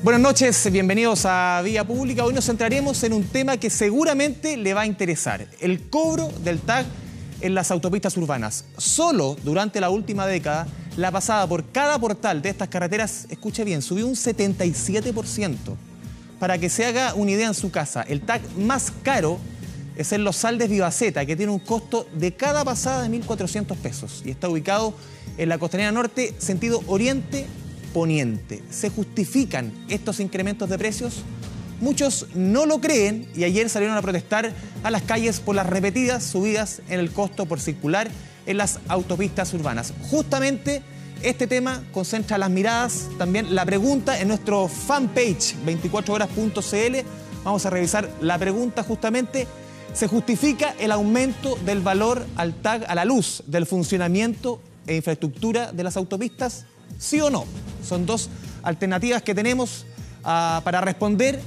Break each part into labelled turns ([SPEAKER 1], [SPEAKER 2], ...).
[SPEAKER 1] Buenas noches, bienvenidos a Vía Pública. Hoy nos centraremos en un tema que seguramente le va a interesar: el cobro del TAG en las autopistas urbanas. Solo durante la última década, la pasada por cada portal de estas carreteras, escuche bien, subió un 77%. Para que se haga una idea en su casa, el TAG más caro es en Los Saldes Vivaceta, que tiene un costo de cada pasada de 1.400 pesos y está ubicado en la Costanera Norte, sentido oriente-poniente. ¿Se justifican estos incrementos de precios? Muchos no lo creen y ayer salieron a protestar a las calles por las repetidas subidas en el costo por circular en las autopistas urbanas. Justamente este tema concentra las miradas, también la pregunta en nuestro fanpage 24horas.cl. Vamos a revisar la pregunta justamente: ¿se justifica el aumento del valor al TAG a la luz del funcionamiento e infraestructura de las autopistas? ¿Sí o no? Son dos alternativas que tenemos para responder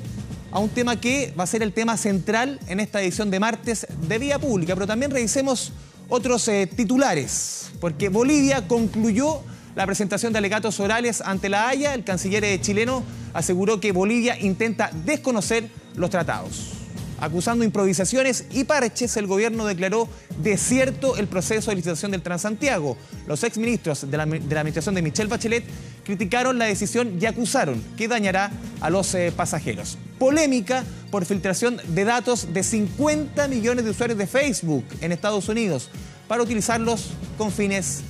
[SPEAKER 1] a un tema que va a ser el tema central en esta edición de martes de Vía Pública. Pero también revisemos otros titulares, porque Bolivia concluyó la presentación de alegatos orales ante la Haya. El canciller chileno aseguró que Bolivia intenta desconocer los tratados. Acusando improvisaciones y parches, el gobierno declaró desierto el proceso de licitación del Transantiago. Los exministros de la administración de Michelle Bachelet criticaron la decisión y acusaron que dañará a los pasajeros. Polémica por filtración de datos de 50 millones de usuarios de Facebook en Estados Unidos para utilizarlos con fines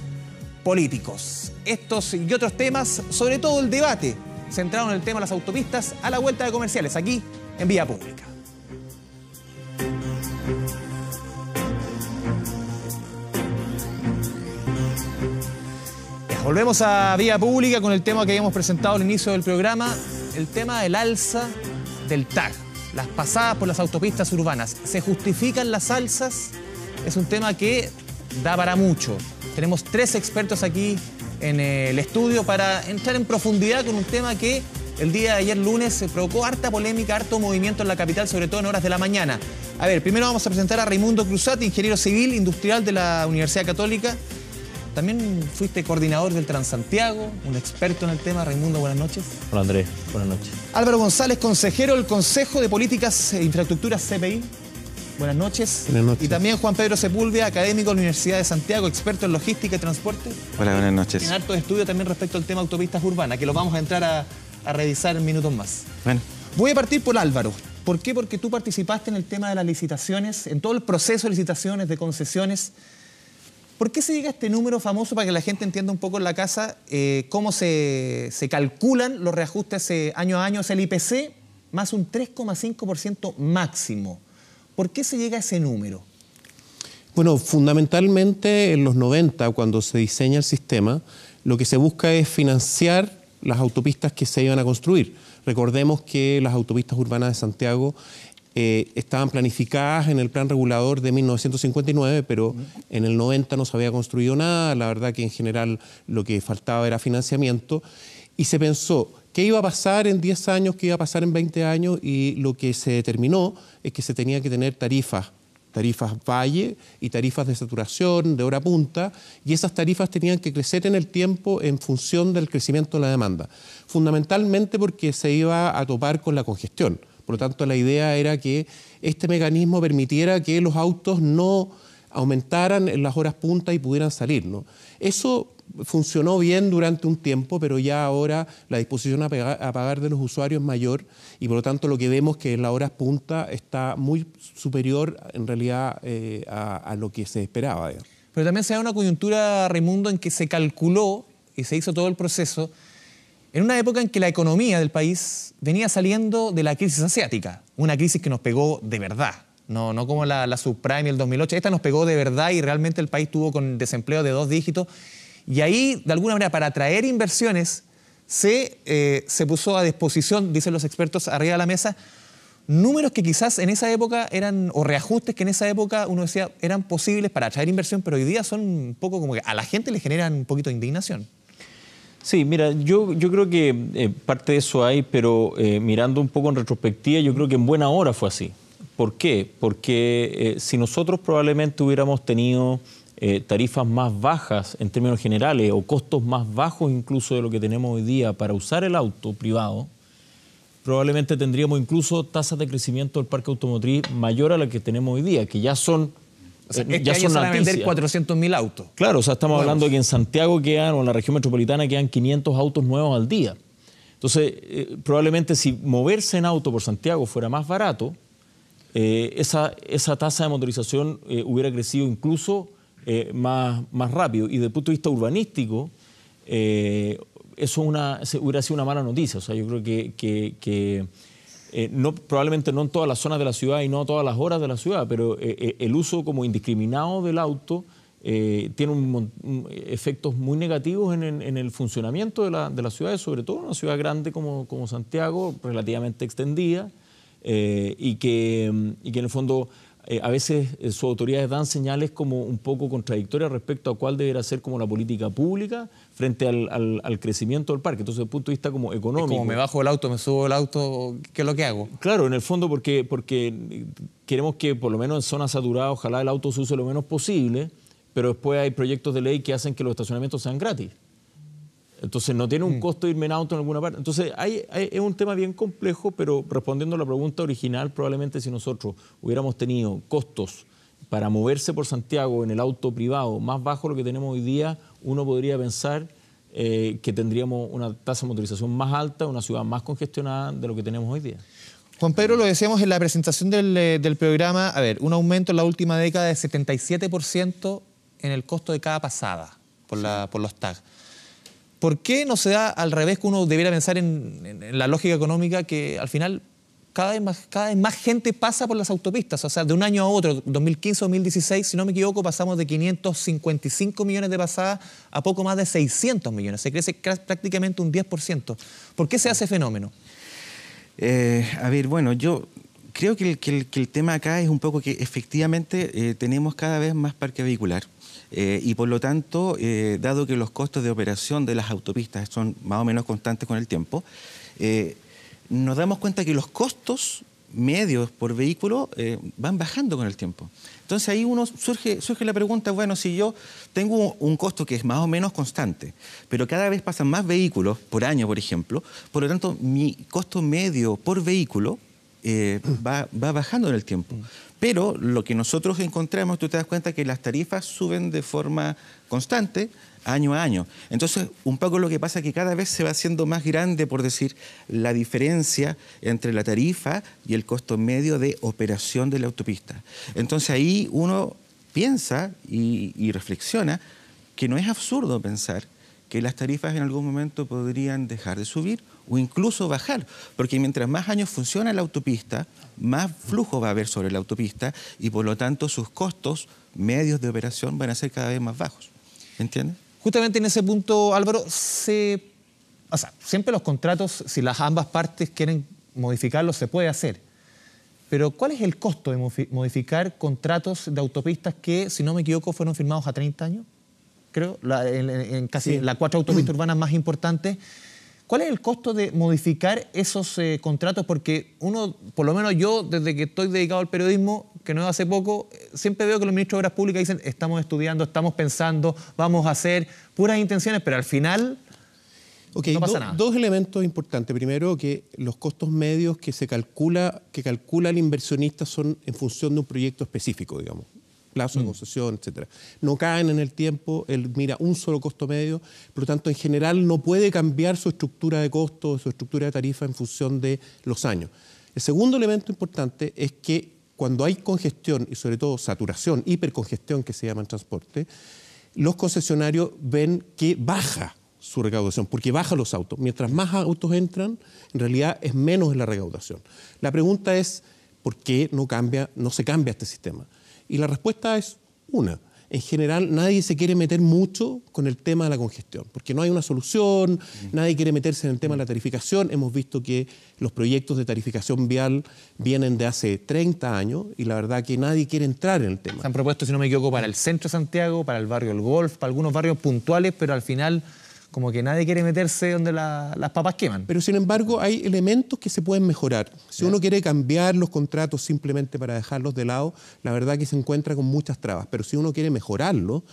[SPEAKER 1] políticos. Estos y otros temas, sobre todo el debate centrado en el tema de las autopistas, a la vuelta de comerciales, aquí en Vía Pública. Volvemos a Vía Pública con el tema que habíamos presentado al inicio del programa, el tema del alza del TAG, las pasadas por las autopistas urbanas. ¿Se justifican las alzas? Es un tema que da para mucho. Tenemos tres expertos aquí en el estudio para entrar en profundidad con un tema que el día de ayer lunes se provocó harta polémica, harto movimiento en la capital, sobre todo en horas de la mañana. A ver, primero vamos a presentar a Raimundo Cruzat, ingeniero civil industrial de la Universidad Católica. También fuiste coordinador del Transantiago, un experto en el tema. Raimundo, buenas noches.
[SPEAKER 2] Hola Andrés, buenas noches.
[SPEAKER 1] Álvaro González, consejero del Consejo de Políticas e Infraestructuras CPI. Buenas noches.
[SPEAKER 3] Buenas noches.
[SPEAKER 1] Y también Juan Pedro Sepúlveda, académico de la Universidad de Santiago, experto en logística y transporte.
[SPEAKER 3] Hola, buenas noches.
[SPEAKER 1] En harto estudio también respecto al tema autopistas urbanas, que lo vamos a entrar a revisar en minutos más.
[SPEAKER 3] Bueno.
[SPEAKER 1] Voy a partir por Álvaro. ¿Por qué? Porque tú participaste en el tema de las licitaciones, en todo el proceso de licitaciones, de concesiones. ¿Por qué se llega a este número famoso, para que la gente entienda un poco en la casa cómo se calculan los reajustes año a año? Es el IPC más un 3,5% máximo. ¿Por qué se llega a ese número?
[SPEAKER 3] Bueno, fundamentalmente en los 90, cuando se diseña el sistema, lo que se busca es financiar las autopistas que se iban a construir. Recordemos que las autopistas urbanas de Santiago estaban planificadas en el plan regulador de 1959, pero en el 90 no se había construido nada. La verdad que en general lo que faltaba era financiamiento, y se pensó qué iba a pasar en 10 años, qué iba a pasar en 20 años, y lo que se determinó es que se tenía que tener tarifas valle y tarifas de saturación, de hora punta, y esas tarifas tenían que crecer en el tiempo en función del crecimiento de la demanda, fundamentalmente porque se iba a topar con la congestión. Por lo tanto, la idea era que este mecanismo permitiera que los autos no aumentaran en las horas punta y pudieran salir, ¿no? Eso funcionó bien durante un tiempo, pero ya ahora la disposición a pagar de los usuarios es mayor, y por lo tanto lo que vemos es que en las horas punta está muy superior en realidad a lo que se esperaba, digamos.
[SPEAKER 1] Pero también se da una coyuntura, Raimundo, en que se calculó y se hizo todo el proceso en una época en que la economía del país venía saliendo de la crisis asiática, una crisis que nos pegó de verdad, no como la subprime y el 2008, esta nos pegó de verdad y realmente el país estuvo con desempleo de 2 dígitos, y ahí, de alguna manera, para atraer inversiones, se puso a disposición, dicen los expertos arriba de la mesa, números que quizás en esa época eran, o reajustes que en esa época uno decía eran posibles para atraer inversión, pero hoy día son un poco como que a la gente le generan un poquito de indignación.
[SPEAKER 2] Sí, mira, yo creo que parte de eso hay, pero mirando un poco en retrospectiva, yo creo que en buena hora fue así. ¿Por qué? Porque si nosotros probablemente hubiéramos tenido tarifas más bajas en términos generales o costos más bajos incluso de lo que tenemos hoy día para usar el auto privado, probablemente tendríamos incluso tasas de crecimiento del parque automotriz mayor a la que tenemos hoy día, que ya son
[SPEAKER 1] O sea,
[SPEAKER 2] ya
[SPEAKER 1] este año
[SPEAKER 2] son
[SPEAKER 1] se van a vender
[SPEAKER 2] noticias.
[SPEAKER 1] 400.000 autos.
[SPEAKER 2] Claro, o sea, estamos
[SPEAKER 1] Nuevos.
[SPEAKER 2] hablando de que en Santiago quedan, o en la región metropolitana quedan 500 autos nuevos al día. Entonces, probablemente si moverse en auto por Santiago fuera más barato, esa tasa de motorización hubiera crecido incluso más rápido. Y desde el punto de vista urbanístico, eso hubiera sido una mala noticia. O sea, yo creo que probablemente no en todas las zonas de la ciudad y no a todas las horas de la ciudad, pero el uso como indiscriminado del auto tiene efectos muy negativos en el funcionamiento de las ciudades, sobre todo en una ciudad grande como Santiago, relativamente extendida, y que en el fondo a veces sus autoridades dan señales como un poco contradictorias respecto a cuál deberá ser como la política pública frente al crecimiento del parque. Entonces, desde el punto de vista como económico...
[SPEAKER 1] Es como me bajo del auto, me subo del auto, ¿qué es lo que hago?
[SPEAKER 2] Claro, en el fondo porque queremos que por lo menos en zonas saturadas ojalá el auto se use lo menos posible, pero después hay proyectos de ley que hacen que los estacionamientos sean gratis. Entonces no tiene un costo irme en auto en alguna parte. Entonces es un tema bien complejo, pero respondiendo a la pregunta original, probablemente si nosotros hubiéramos tenido costos para moverse por Santiago en el auto privado más bajo de lo que tenemos hoy día, uno podría pensar que tendríamos una tasa de motorización más alta, una ciudad más congestionada de lo que tenemos hoy día.
[SPEAKER 1] Juan Pedro, lo decíamos en la presentación del programa, a ver, un aumento en la última década de 77% en el costo de cada pasada por los tags. ¿Por qué no se da al revés, que uno debiera pensar en la lógica económica, que al final cada vez más gente pasa por las autopistas? O sea, de un año a otro, 2015-2016, si no me equivoco, pasamos de 555 millones de pasadas a poco más de 600 millones. Se crece prácticamente un 10%. ¿Por qué se hace fenómeno?
[SPEAKER 4] A ver, bueno, yo creo que el tema acá es un poco que efectivamente tenemos cada vez más parque vehicular. Y por lo tanto, dado que los costos de operación de las autopistas son más o menos constantes con el tiempo, nos damos cuenta que los costos medios por vehículo van bajando con el tiempo. Entonces ahí surge la pregunta, bueno, si yo tengo un costo que es más o menos constante, pero cada vez pasan más vehículos por año, por ejemplo, por lo tanto mi costo medio por vehículo va bajando en el tiempo. Pero lo que nosotros encontramos, tú te das cuenta que las tarifas suben de forma constante año a año. Entonces, un poco lo que pasa es que cada vez se va haciendo más grande, por decir, la diferencia entre la tarifa y el costo medio de operación de la autopista. Entonces, ahí uno piensa y reflexiona que no es absurdo pensar que las tarifas en algún momento podrían dejar de subir o incluso bajar, porque mientras más años funciona la autopista, más flujo va a haber sobre la autopista y por lo tanto sus costos medios de operación van a ser cada vez más bajos. ¿Entiendes?
[SPEAKER 1] Justamente en ese punto, Álvaro, siempre los contratos, si las ambas partes quieren modificarlos, se puede hacer. Pero ¿cuál es el costo de modificar contratos de autopistas que, si no me equivoco, fueron firmados a 30 años? Creo, en casi las 4 autopistas urbanas más importantes. ¿Cuál es el costo de modificar esos contratos? Porque uno, por lo menos yo, desde que estoy dedicado al periodismo, que no es hace poco, siempre veo que los ministros de Obras Públicas dicen estamos estudiando, estamos pensando, vamos a hacer puras intenciones, pero al final no pasa nada.
[SPEAKER 3] Dos elementos importantes. Primero, que los costos medios que calcula el inversionista son en función de un proyecto específico, digamos. Plazo de concesión, etcétera. No caen en el tiempo, él mira un solo costo medio, por lo tanto, en general no puede cambiar su estructura de costos, su estructura de tarifa en función de los años. El segundo elemento importante es que cuando hay congestión y sobre todo saturación, hipercongestión que se llama en transporte, los concesionarios ven que baja su recaudación, porque bajan los autos. Mientras más autos entran, en realidad es menos la recaudación. La pregunta es, ¿por qué no se cambia este sistema? Y la respuesta es una. En general, nadie se quiere meter mucho con el tema de la congestión, porque no hay una solución, nadie quiere meterse en el tema de la tarificación. Hemos visto que los proyectos de tarificación vial vienen de hace 30 años y la verdad que nadie quiere entrar en el tema.
[SPEAKER 1] Se han propuesto, si no me equivoco, para el centro de Santiago, para el barrio del Golf, para algunos barrios puntuales, pero al final como que nadie quiere meterse donde las papas queman.
[SPEAKER 3] Pero sin embargo hay elementos que se pueden mejorar. Si uno quiere cambiar los contratos simplemente para dejarlos de lado, la verdad que se encuentra con muchas trabas. Pero si uno quiere mejorarlo,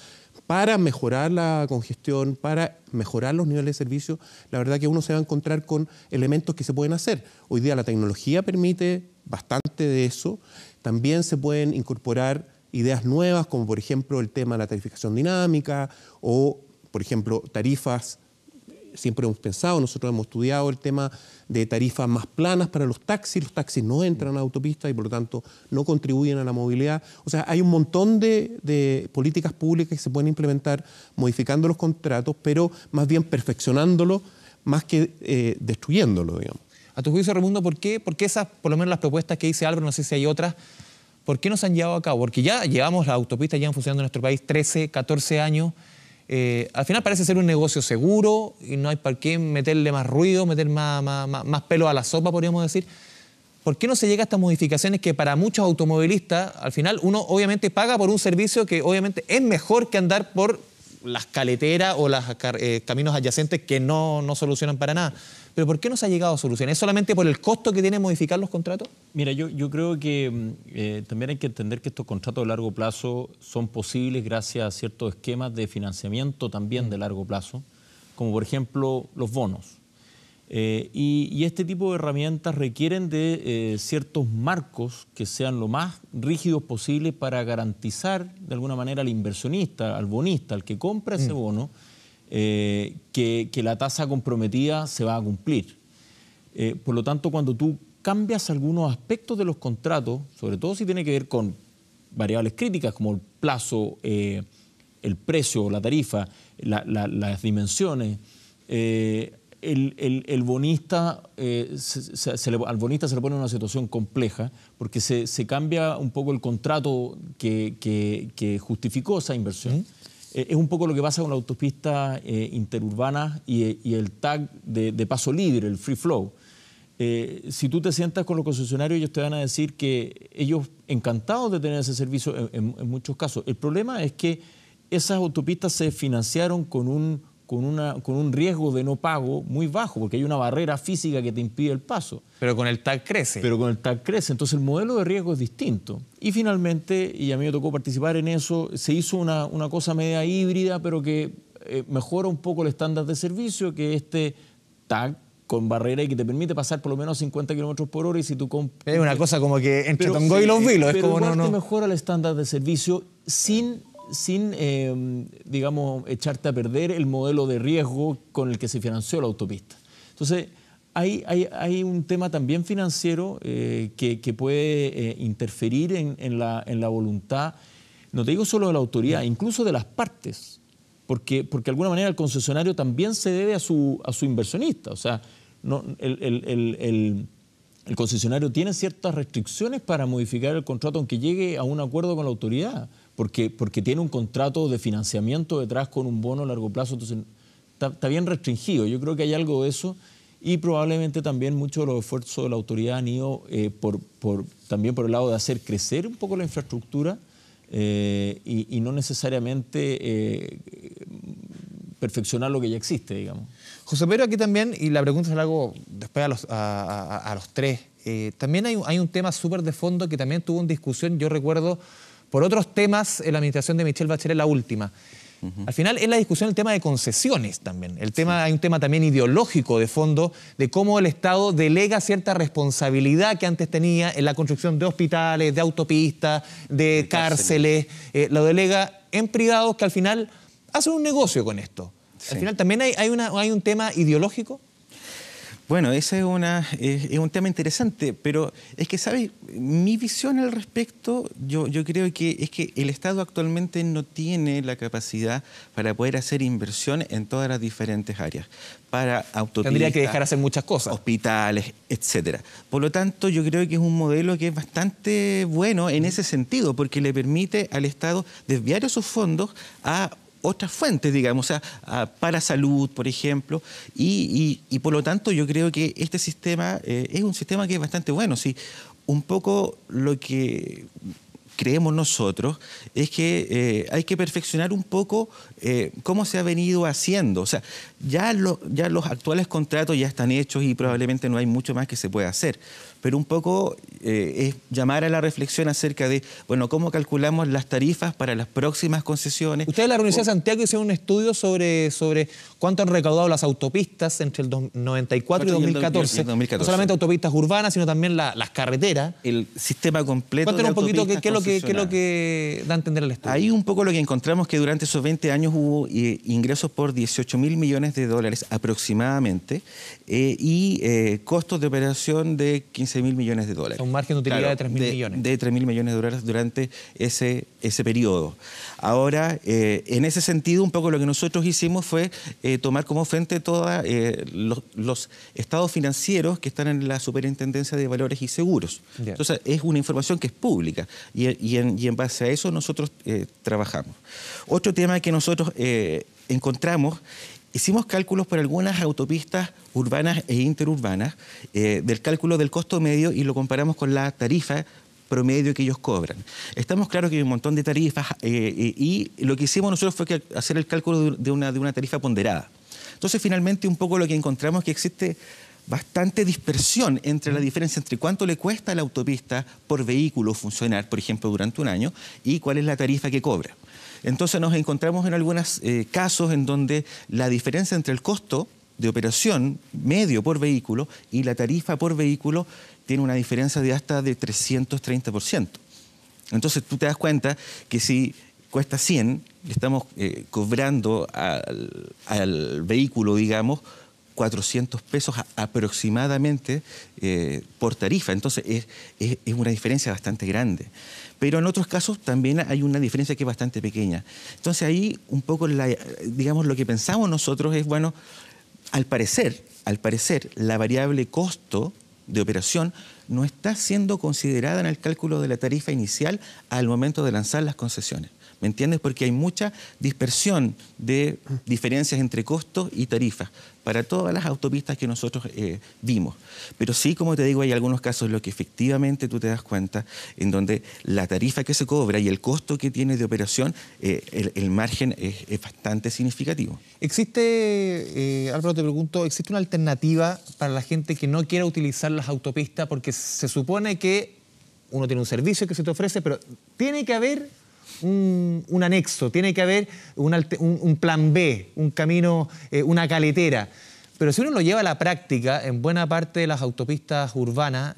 [SPEAKER 3] para mejorar la congestión, para mejorar los niveles de servicio, la verdad que uno se va a encontrar con elementos que se pueden hacer. Hoy día la tecnología permite bastante de eso. También se pueden incorporar ideas nuevas, como por ejemplo el tema de la tarificación dinámica o, por ejemplo, tarifas. Siempre hemos pensado, nosotros hemos estudiado el tema de tarifas más planas para los taxis. Los taxis no entran a autopistas y por lo tanto no contribuyen a la movilidad. O sea, hay un montón de políticas públicas que se pueden implementar modificando los contratos, pero más bien perfeccionándolo más que destruyéndolo, digamos.
[SPEAKER 1] A tu juicio, Raimundo, ¿por qué esas, por lo menos las propuestas que dice Álvaro, no sé si hay otras, ¿por qué no se han llevado a cabo? Porque ya llevamos, las autopistas llevan funcionando en nuestro país 13, 14 años. Al final parece ser un negocio seguro y no hay para qué meterle más ruido, meter más pelo a la sopa, podríamos decir. ¿Por qué no se llega a estas modificaciones que para muchos automovilistas, al final uno obviamente paga por un servicio que obviamente es mejor que andar por las caleteras o los caminos adyacentes que no solucionan para nada? Pero ¿por qué no se ha llegado a solucionar? ¿Es solamente por el costo que tiene modificar los contratos?
[SPEAKER 2] Mira, yo creo que también hay que entender que estos contratos de largo plazo son posibles gracias a ciertos esquemas de financiamiento también de largo plazo, como por ejemplo los bonos. Y este tipo de herramientas requieren de ciertos marcos que sean lo más rígidos posible para garantizar de alguna manera al inversionista, al bonista, al que compra ese bono, que la tasa comprometida se va a cumplir. Por lo tanto, cuando tú cambias algunos aspectos de los contratos, sobre todo si tiene que ver con variables críticas como el plazo, el precio, la tarifa, las dimensiones, el bonista, al bonista se le pone en una situación compleja porque se cambia un poco el contrato que justificó esa inversión. Es un poco lo que pasa con la autopista interurbana y el tag de paso libre, el free flow. Si tú te sientas con los concesionarios, ellos te van a decir que ellos encantados de tener ese servicio en muchos casos. El problema es que esas autopistas se financiaron con un riesgo de no pago muy bajo, porque hay una barrera física que te impide el paso.
[SPEAKER 1] Pero con el TAG crece.
[SPEAKER 2] Entonces el modelo de riesgo es distinto. Y finalmente, y a mí me tocó participar en eso, se hizo una cosa media híbrida, pero que mejora un poco el estándar de servicio, que este TAG con barrera y que te permite pasar por lo menos 50 kilómetros por hora. Y si tú
[SPEAKER 1] es una cosa como que entre Tongoy y Los Vilos.
[SPEAKER 2] Pero
[SPEAKER 1] es como
[SPEAKER 2] igual te mejora el estándar de servicio sin digamos, echarte a perder el modelo de riesgo con el que se financió la autopista. Entonces, hay un tema también financiero que puede interferir en la voluntad, no te digo solo de la autoridad, incluso de las partes, porque de alguna manera el concesionario también se debe a su inversionista. O sea, el concesionario tiene ciertas restricciones para modificar el contrato aunque llegue a un acuerdo con la autoridad, porque tiene un contrato de financiamiento detrás con un bono a largo plazo, entonces está bien restringido. Yo creo que hay algo de eso y probablemente también muchos de los esfuerzos de la autoridad han ido también por el lado de hacer crecer un poco la infraestructura y no necesariamente perfeccionar lo que ya existe, digamos.
[SPEAKER 1] José Pedro, aquí también, y la pregunta se la hago después a los tres, también hay un tema súper de fondo que también tuvo una discusión, yo recuerdo, por otros temas en la administración de Michelle Bachelet, la última. Al final es la discusión el tema de concesiones también. Hay un tema también ideológico de fondo de cómo el Estado delega cierta responsabilidad que antes tenía en la construcción de hospitales, de autopistas, de cárceles. Lo delega en privados que al final hacen un negocio con esto. Sí. Al final también hay un tema ideológico.
[SPEAKER 4] Bueno, ese es un tema interesante, pero es que, ¿sabes? Mi visión al respecto, yo creo que es que el Estado actualmente no tiene la capacidad para poder hacer inversión en todas las diferentes áreas. Para autopistas,
[SPEAKER 1] tendría que dejar hacer muchas cosas.
[SPEAKER 4] Hospitales, etcétera. Por lo tanto, yo creo que es un modelo que es bastante bueno en ese sentido, porque le permite al Estado desviar esos fondos a otras fuentes, digamos, o sea, para salud, por ejemplo, y por lo tanto yo creo que este sistema es un sistema que es bastante bueno. Sí, un poco lo que creemos nosotros es que hay que perfeccionar un poco cómo se ha venido haciendo. O sea, ya los actuales contratos ya están hechos y probablemente no hay mucho más que se pueda hacer. Pero un poco es llamar a la reflexión acerca de, bueno, cómo calculamos las tarifas para las próximas concesiones.
[SPEAKER 1] Ustedes en la Universidad de Santiago hicieron un estudio sobre cuánto han recaudado las autopistas entre el 94 y 2014. No solamente autopistas urbanas, sino también las carreteras.
[SPEAKER 4] El sistema completo.
[SPEAKER 1] Cuéntanos un poquito qué es lo que da a entender el estudio.
[SPEAKER 4] Ahí un poco lo que encontramos que durante esos 20 años hubo ingresos por 18.000 millones de dólares aproximadamente y costos de operación de 15.000 millones de dólares.
[SPEAKER 1] Un margen de utilidad de 3.000 millones.
[SPEAKER 4] De 3.000 millones de dólares durante ese periodo. Ahora, en ese sentido, un poco lo que nosotros hicimos fue tomar como fuente todos los estados financieros que están en la Superintendencia de Valores y Seguros. Bien. Entonces, es una información que es pública y en base a eso nosotros trabajamos. Otro tema que nosotros encontramos, hicimos cálculos por algunas autopistas urbanas e interurbanas del cálculo del costo medio y lo comparamos con la tarifa promedio que ellos cobran. Estamos claros que hay un montón de tarifas y lo que hicimos nosotros fue hacer el cálculo de una tarifa ponderada. Entonces, finalmente, un poco lo que encontramos es que existe bastante dispersión entre la diferencia entre cuánto le cuesta a la autopista por vehículo funcionar, por ejemplo, durante un año, y cuál es la tarifa que cobra. Entonces nos encontramos en algunos casos en donde la diferencia entre el costo de operación medio por vehículo y la tarifa por vehículo tiene una diferencia de hasta de 330%. Entonces tú te das cuenta que si cuesta 100, le estamos cobrando al vehículo, digamos, 400 pesos aproximadamente por tarifa. Entonces es una diferencia bastante grande. Pero en otros casos también hay una diferencia que es bastante pequeña. Entonces ahí un poco, digamos, lo que pensamos nosotros es, bueno, al parecer, la variable costo de operación no está siendo considerada en el cálculo de la tarifa inicial al momento de lanzar las concesiones. ¿Me entiendes? Porque hay mucha dispersión de diferencias entre costos y tarifas para todas las autopistas que nosotros vimos. Pero sí, como te digo, hay algunos casos en los que efectivamente tú te das cuenta en donde la tarifa que se cobra y el costo que tiene de operación, el margen es bastante significativo.
[SPEAKER 1] ¿Existe, Álvaro, te pregunto, ¿existe una alternativa para la gente que no quiera utilizar las autopistas? Porque se supone que uno tiene un servicio que se te ofrece, pero tiene que haber un anexo, tiene que haber un plan B, un camino, una caletera. Pero si uno lo lleva a la práctica, en buena parte de las autopistas urbanas,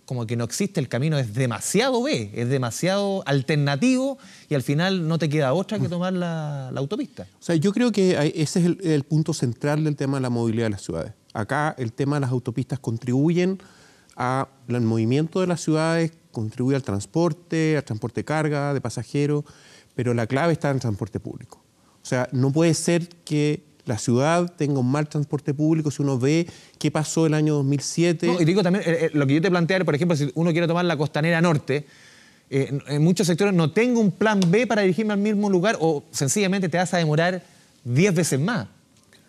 [SPEAKER 1] como que no existe, el camino es demasiado B, es demasiado alternativo y al final no te queda otra que tomar la autopista.
[SPEAKER 3] O sea, yo creo que ese es el punto central del tema de la movilidad de las ciudades. Acá el tema de las autopistas contribuyen al movimiento de las ciudades, contribuye al transporte de carga, de pasajeros, pero la clave está en el transporte público. O sea, no puede ser que la ciudad tenga un mal transporte público si uno ve qué pasó el año 2007.
[SPEAKER 1] No, y digo también, lo que yo te planteé, por ejemplo, si uno quiere tomar la Costanera Norte, en muchos sectores no tengo un plan B para dirigirme al mismo lugar o sencillamente te vas a demorar 10 veces más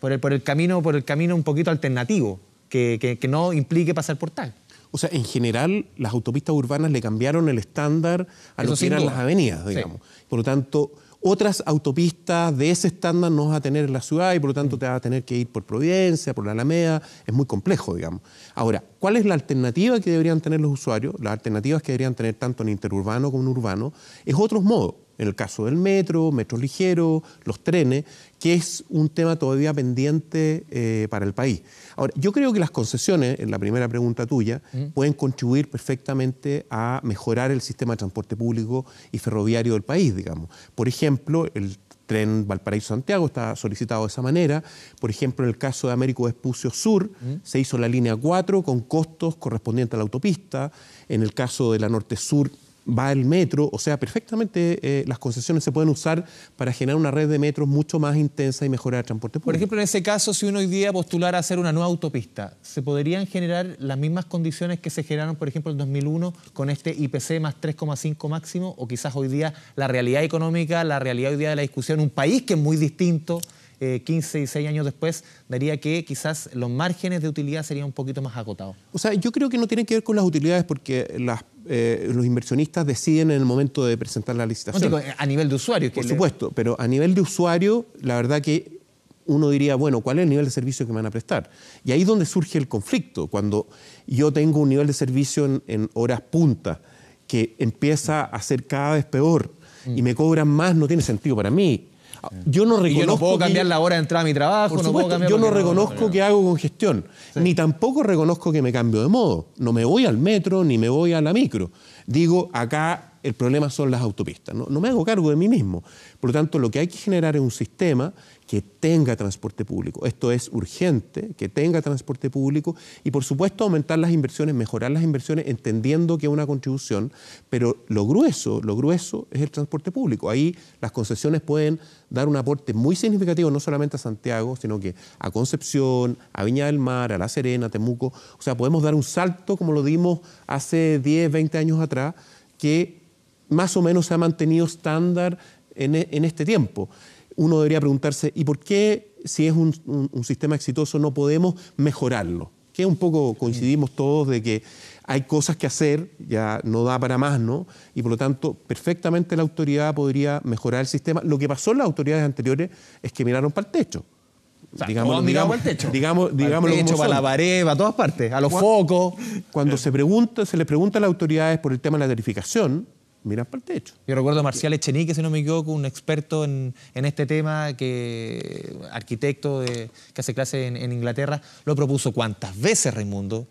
[SPEAKER 1] por el camino un poquito alternativo, que no implique pasar por tal.
[SPEAKER 3] O sea, en general, las autopistas urbanas le cambiaron el estándar a lo que eran las avenidas, digamos. Sí. Por lo tanto, otras autopistas de ese estándar no vas a tener en la ciudad y por lo tanto te vas a tener que ir por Providencia, por la Alameda. Es muy complejo, digamos. Ahora, ¿cuál es la alternativa que deberían tener los usuarios? Las alternativas que deberían tener tanto en interurbano como en urbano es otros modos. En el caso del metro, metros ligeros, los trenes, que es un tema todavía pendiente para el país. Ahora, yo creo que las concesiones, en la primera pregunta tuya, pueden contribuir perfectamente a mejorar el sistema de transporte público y ferroviario del país, digamos. Por ejemplo, el tren Valparaíso-Santiago está solicitado de esa manera. Por ejemplo, en el caso de Américo Vespucio Sur, se hizo la línea 4 con costos correspondientes a la autopista. En el caso de la Norte-Sur, va el metro, o sea, perfectamente las concesiones se pueden usar para generar una red de metros mucho más intensa y mejorar el transporte público.
[SPEAKER 1] Por ejemplo, en ese caso, si uno hoy día postulara a hacer una nueva autopista, ¿se podrían generar las mismas condiciones que se generaron, por ejemplo, en 2001 con este IPC más 3,5 máximo? O quizás hoy día la realidad económica, la realidad hoy día de la discusión, un país que es muy distinto, 15 y 6 años después, daría que quizás los márgenes de utilidad serían un poquito más acotados.
[SPEAKER 3] O sea, yo creo que no tiene que ver con las utilidades porque los inversionistas deciden en el momento de presentar la licitación.
[SPEAKER 1] No, digo, a nivel de usuario.
[SPEAKER 3] Por supuesto, pero a nivel de usuario, la verdad que uno diría, bueno, ¿cuál es el nivel de servicio que me van a prestar? Y ahí es donde surge el conflicto. Cuando yo tengo un nivel de servicio en horas punta que empieza a ser cada vez peor y me cobran más, no tiene sentido para mí. Yo no reconozco.
[SPEAKER 1] Y yo no puedo cambiar la hora de entrada a mi trabajo.
[SPEAKER 3] Por supuesto, yo no reconozco que hago congestión, ni tampoco reconozco que me cambio de modo. No me voy al metro ni me voy a la micro. Digo, acá el problema son las autopistas. No me hago cargo de mí mismo. Por lo tanto, lo que hay que generar es un sistema que tenga transporte público. Esto es urgente, que tenga transporte público y, por supuesto, aumentar las inversiones, mejorar las inversiones, entendiendo que es una contribución, pero lo grueso es el transporte público. Ahí las concesiones pueden dar un aporte muy significativo, no solamente a Santiago, sino que a Concepción, a Viña del Mar, a La Serena, a Temuco. O sea, podemos dar un salto como lo dimos hace 10, 20 años atrás, que más o menos se ha mantenido estándar en este tiempo. Uno debería preguntarse, ¿y por qué, si es un sistema exitoso, no podemos mejorarlo? Que un poco coincidimos todos de que hay cosas que hacer, ya no da para más, ¿no? Y por lo tanto, perfectamente la autoridad podría mejorar el sistema. Lo que pasó en las autoridades anteriores es que miraron para el techo.
[SPEAKER 1] O sea, digamos para el techo.
[SPEAKER 3] Digámoslo
[SPEAKER 1] al techo, para la pared, para todas partes, a los focos.
[SPEAKER 3] Cuando se les pregunta a las autoridades por el tema de la tarificación, miran para el techo.
[SPEAKER 1] Yo recuerdo a Marcial Echenique, si no me equivoco, un experto en este tema, arquitecto que hace clase en Inglaterra, lo propuso cuántas veces, Raimundo,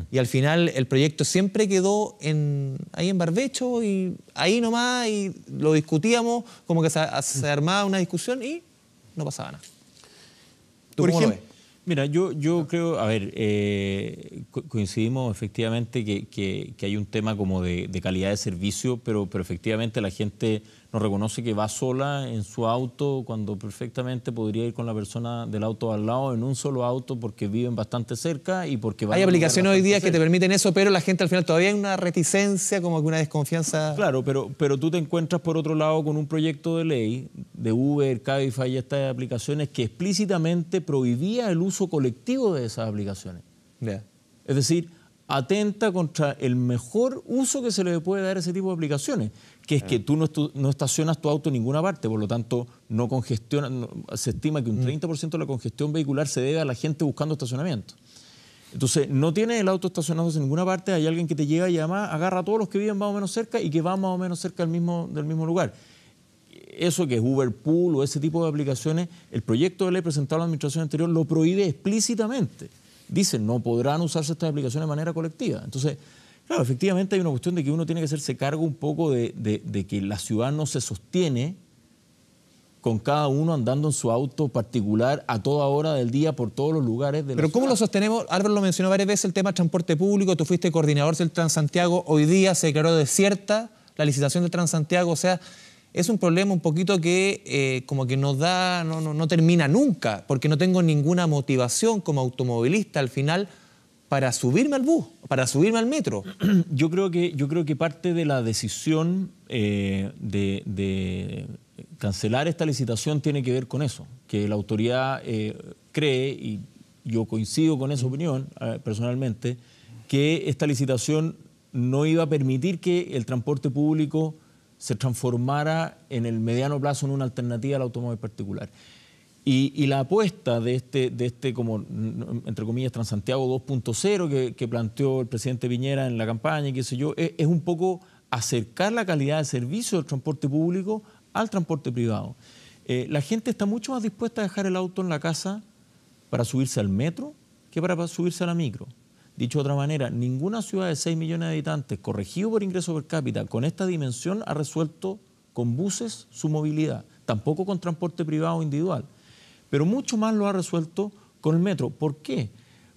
[SPEAKER 1] y al final el proyecto siempre quedó ahí en barbecho y ahí nomás, y lo discutíamos, como que se armaba una discusión y no pasaba nada. ¿Tú
[SPEAKER 3] por
[SPEAKER 1] cómo lo
[SPEAKER 3] ejemplo,
[SPEAKER 1] ves?
[SPEAKER 2] Mira, yo creo, a ver, coincidimos efectivamente que hay un tema como de calidad de servicio, pero efectivamente la gente no reconoce que va sola en su auto cuando perfectamente podría ir con la persona del auto al lado en un solo auto porque viven bastante cerca y porque van
[SPEAKER 1] Hay
[SPEAKER 2] a
[SPEAKER 1] aplicaciones hoy día que te
[SPEAKER 2] cerca.
[SPEAKER 1] permiten eso, pero la gente al final todavía hay una reticencia, como que una desconfianza.
[SPEAKER 2] Claro, pero tú te encuentras por otro lado con un proyecto de ley de Uber, Cabify y estas aplicaciones que explícitamente prohibía el uso colectivo de esas aplicaciones.
[SPEAKER 1] Yeah.
[SPEAKER 2] Es decir, atenta contra el mejor uso que se le puede dar a ese tipo de aplicaciones, que es que tú no estacionas tu auto en ninguna parte, por lo tanto no congestiona, se estima que un 30% de la congestión vehicular se debe a la gente buscando estacionamiento. Entonces, no tienes el auto estacionándose en ninguna parte, hay alguien que te llega y además agarra a todos los que viven más o menos cerca y que van más o menos cerca del mismo lugar. Eso que es Uber Pool o ese tipo de aplicaciones, el proyecto de ley presentado a la administración anterior lo prohíbe explícitamente. Dicen, no podrán usarse estas aplicaciones de manera colectiva. Entonces, claro, efectivamente hay una cuestión de que uno tiene que hacerse cargo un poco de que la ciudad no se sostiene con cada uno andando en su auto particular a toda hora del día por todos los lugares de la
[SPEAKER 1] Pero ¿cómo
[SPEAKER 2] ciudad.
[SPEAKER 1] lo sostenemos? Álvaro lo mencionó varias veces, el tema del transporte público. Tú fuiste coordinador del Transantiago. Hoy día se declaró desierta la licitación del Transantiago. O sea, es un problema un poquito que como que no termina nunca, porque no tengo ninguna motivación como automovilista al final para subirme al bus, para subirme al metro.
[SPEAKER 2] Yo creo que parte de la decisión de cancelar esta licitación tiene que ver con eso, que la autoridad cree, y yo coincido con esa opinión personalmente, que esta licitación no iba a permitir que el transporte público se transformara en el mediano plazo en una alternativa al automóvil particular. Y la apuesta de este como, entre comillas, Transantiago 2.0 que planteó el presidente Piñera en la campaña, qué sé yo, es un poco acercar la calidad de servicio del transporte público al transporte privado. La gente está mucho más dispuesta a dejar el auto en la casa para subirse al metro que para subirse a la micro. Dicho de otra manera, ninguna ciudad de 6 millones de habitantes, corregido por ingreso per cápita, con esta dimensión ha resuelto con buses su movilidad, tampoco con transporte privado individual. Pero mucho más lo ha resuelto con el metro. ¿Por qué?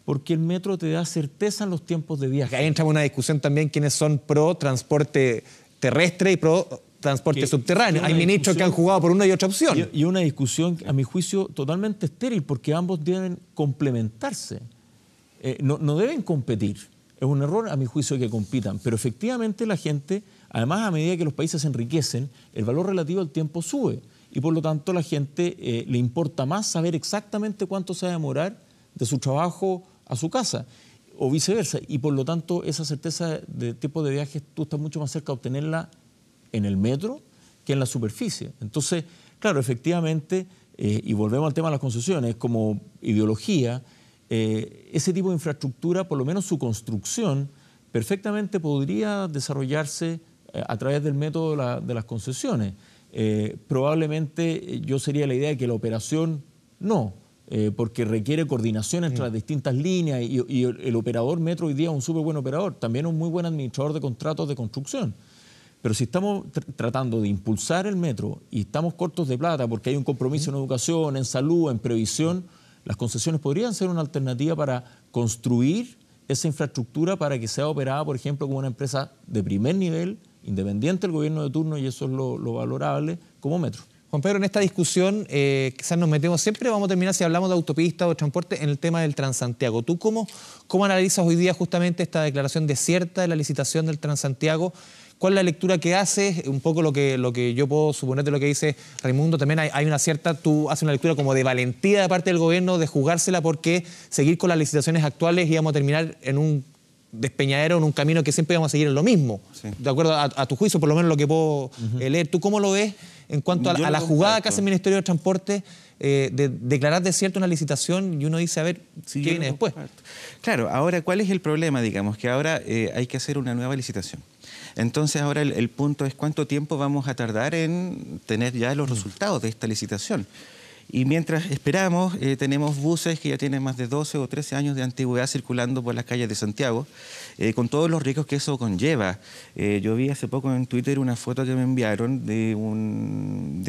[SPEAKER 2] Porque el metro te da certeza en los tiempos de viaje.
[SPEAKER 1] Ahí entra una discusión también quiénes son pro transporte terrestre y pro transporte subterráneo. Hay ministros que han jugado por una y otra opción.
[SPEAKER 2] Y una discusión, a mi juicio, totalmente estéril, porque ambos deben complementarse. No deben competir. Es un error, a mi juicio, que compitan. Pero efectivamente la gente, además, a medida que los países se enriquecen, el valor relativo al tiempo sube. Y por lo tanto, la gente le importa más saber exactamente cuánto se va a demorar de su trabajo a su casa. o viceversa. Y por lo tanto, esa certeza de tiempo de viaje tú estás mucho más cerca de obtenerla en el metro que en la superficie. Entonces, claro, efectivamente, y volvemos al tema de las concesiones, como ideología, ese tipo de infraestructura, por lo menos su construcción, perfectamente podría desarrollarse a través del método de las concesiones. Probablemente yo sería la idea de que la operación no, porque requiere coordinación entre las distintas líneas y el operador metro hoy día es un súper buen operador, también es un muy buen administrador de contratos de construcción. Pero si estamos tratando de impulsar el metro y estamos cortos de plata porque hay un compromiso en educación, en salud, en previsión, las concesiones podrían ser una alternativa para construir esa infraestructura para que sea operada, por ejemplo, como una empresa de primer nivel, independiente del gobierno de turno, y eso es lo valorable, como metro.
[SPEAKER 1] Juan Pedro, en esta discusión quizás nos metemos, siempre vamos a terminar, si hablamos de autopista o de transporte, en el tema del Transantiago. ¿Tú cómo analizas hoy día justamente esta declaración desierta de la licitación del Transantiago? ¿Cuál es la lectura que haces? Un poco lo que yo puedo suponer de lo que dice Raimundo, también hay una cierta, tú haces una lectura como de valentía de parte del gobierno de jugársela porque seguir con las licitaciones actuales íbamos a terminar en un despeñadero, en un camino que siempre íbamos a seguir en lo mismo. Sí. De acuerdo a tu juicio, por lo menos lo que puedo leer. ¿Tú cómo lo ves en cuanto a la jugada que hace el Ministerio de Transporte de declarar desierto una licitación y uno dice, a ver, ¿qué viene después?
[SPEAKER 4] Claro, ahora, ¿cuál es el problema? Digamos que ahora hay que hacer una nueva licitación. Entonces ahora el punto es cuánto tiempo vamos a tardar en tener ya los resultados de esta licitación. Y mientras esperamos, tenemos buses que ya tienen más de 12 o 13 años de antigüedad circulando por las calles de Santiago, con todos los riesgos que eso conlleva. Yo vi hace poco en Twitter una foto que me enviaron de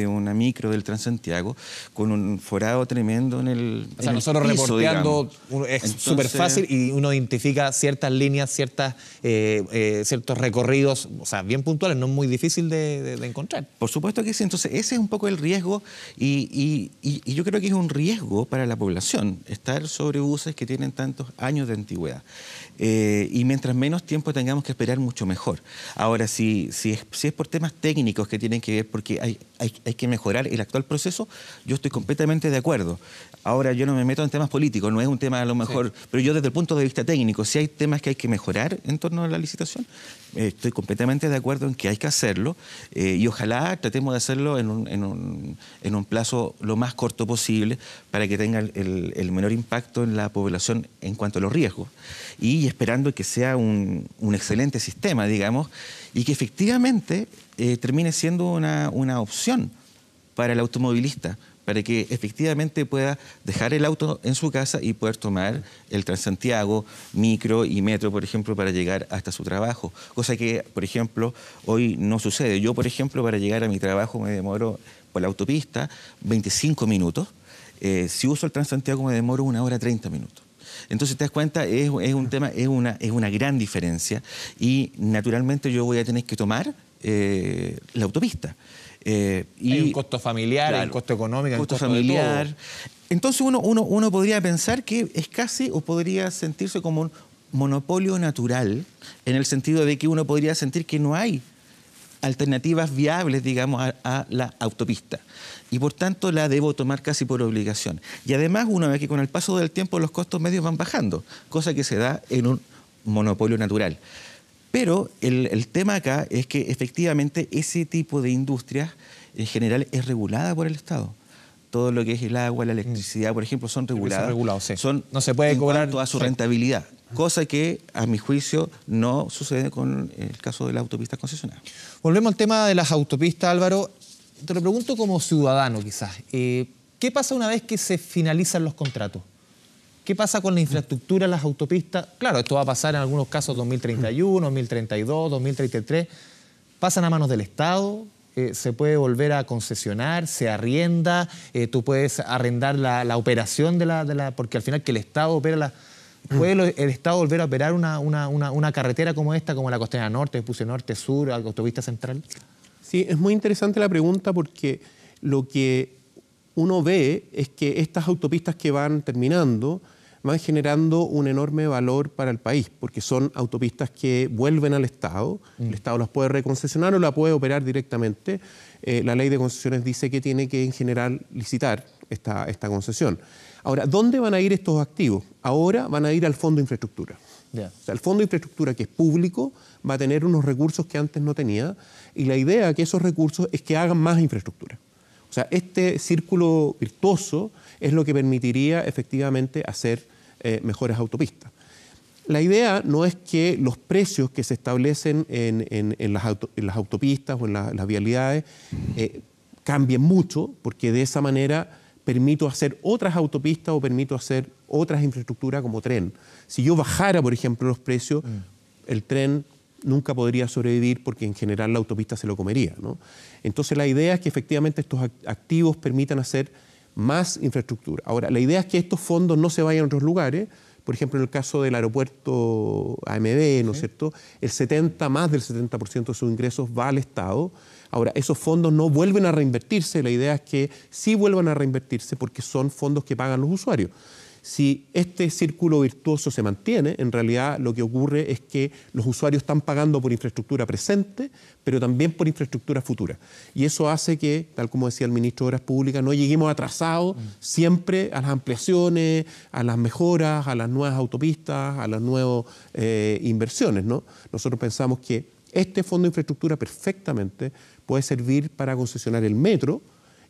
[SPEAKER 4] una micro del Transantiago con un forado tremendo en el piso.
[SPEAKER 1] O sea, nosotros reporteando es súper fácil y uno identifica ciertas líneas, ciertos recorridos, o sea, bien puntuales, no es muy difícil de encontrar.
[SPEAKER 4] Por supuesto que sí. Entonces ese es un poco el riesgo y yo creo que es un riesgo para la población estar sobre buses que tienen tantos años de antigüedad. Y mientras menos tiempo tengamos que esperar, mucho mejor. Ahora, si es por temas técnicos que tienen que ver porque hay que mejorar el actual proceso, yo estoy completamente de acuerdo. Ahora, yo no me meto en temas políticos, no es un tema a lo mejor, pero yo desde el punto de vista técnico, si hay temas que hay que mejorar en torno a la licitación, estoy completamente de acuerdo en que hay que hacerlo y ojalá tratemos de hacerlo en un plazo lo más corto posible para que tenga el menor impacto en la población en cuanto a los riesgos y esperando que sea un excelente sistema, digamos, y que efectivamente termine siendo una opción para el automovilista, para que efectivamente pueda dejar el auto en su casa y poder tomar el Transantiago, micro y metro, por ejemplo, para llegar hasta su trabajo. Cosa que, por ejemplo, hoy no sucede. Yo, por ejemplo, para llegar a mi trabajo me demoro por la autopista 25 minutos. Si uso el Transantiago me demoro 1 hora 30 minutos. Entonces, te das cuenta, es una gran diferencia y naturalmente yo voy a tener que tomar la autopista.
[SPEAKER 1] Hay un costo familiar, claro, hay un costo económico, hay un costo familiar.
[SPEAKER 4] De todo. Entonces uno podría pensar que es casi o podría sentirse como un monopolio natural en el sentido de que uno podría sentir que no hay alternativas viables, digamos, a la autopista. Y por tanto la debo tomar casi por obligación. Y además uno ve que con el paso del tiempo los costos medios van bajando, cosa que se da en un monopolio natural. Pero el tema acá es que efectivamente ese tipo de industrias en general es regulada por el Estado. Todo lo que es el agua, la electricidad, por ejemplo, son reguladas.
[SPEAKER 1] Sí.
[SPEAKER 4] No se puede cobrar en cuanto a su rentabilidad, cosa que a mi juicio no sucede con el caso de las autopistas concesionadas.
[SPEAKER 1] Volvemos al tema de las autopistas, Álvaro. Te lo pregunto como ciudadano quizás. ¿Qué pasa una vez que se finalizan los contratos? ¿Qué pasa con la infraestructura de las autopistas? Claro, esto va a pasar en algunos casos 2031, 2032, 2033. ¿Pasan a manos del Estado? ¿Se puede volver a concesionar? ¿Se arrienda? ¿Tú puedes arrendar la operación de la...? Porque al final que el Estado opera ¿puede el Estado volver a operar una carretera como esta, como la Costanera Norte, Vespucio Norte, Sur, Autopista Central?
[SPEAKER 3] Sí, es muy interesante la pregunta porque lo que uno ve es que estas autopistas que van terminando van generando un enorme valor para el país, porque son autopistas que vuelven al Estado, el Estado las puede reconcesionar o la puede operar directamente. La ley de concesiones dice que tiene que en general licitar esta concesión. Ahora, ¿dónde van a ir estos activos? Ahora van a ir al Fondo de Infraestructura.
[SPEAKER 1] Ya.
[SPEAKER 3] O sea, el Fondo de Infraestructura, que es público, va a tener unos recursos que antes no tenía, y la idea de que esos recursos es que hagan más infraestructura. O sea, este círculo virtuoso es lo que permitiría efectivamente hacer mejores autopistas. La idea no es que los precios que se establecen en las autopistas o en las vialidades cambien mucho, porque de esa manera permito hacer otras autopistas o permito hacer otras infraestructuras como tren. Si yo bajara, por ejemplo, los precios, el tren nunca podría sobrevivir porque en general la autopista se lo comería, ¿no? Entonces la idea es que efectivamente estos activos permitan hacer más infraestructura. Ahora, la idea es que estos fondos no se vayan a otros lugares. Por ejemplo, en el caso del aeropuerto AMB, ¿no es cierto? Más del 70% de sus ingresos va al Estado. Ahora, esos fondos no vuelven a reinvertirse. La idea es que sí vuelvan a reinvertirse porque son fondos que pagan los usuarios. Si este círculo virtuoso se mantiene, en realidad lo que ocurre es que los usuarios están pagando por infraestructura presente, pero también por infraestructura futura. Y eso hace que, tal como decía el ministro de Obras Públicas, no lleguemos atrasados siempre a las ampliaciones, a las mejoras, a las nuevas autopistas, a las nuevas inversiones, ¿no? Nosotros pensamos que este fondo de infraestructura perfectamente puede servir para concesionar el metro,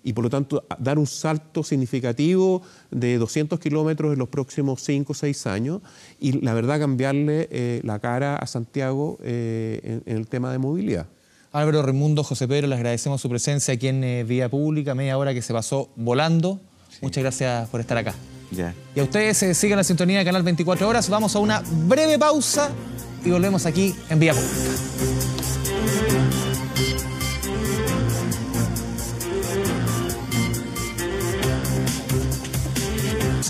[SPEAKER 3] y por lo tanto dar un salto significativo de 200 kilómetros en los próximos 5 o 6 años y la verdad cambiarle la cara a Santiago en el tema de movilidad.
[SPEAKER 1] Álvaro, Raimundo, José Pedro, les agradecemos su presencia aquí en Vía Pública, media hora que se pasó volando. Sí. Muchas gracias por estar acá.
[SPEAKER 4] Ya.
[SPEAKER 1] Y a ustedes sigan la sintonía de Canal 24 Horas. Vamos a una breve pausa y volvemos aquí en Vía Pública.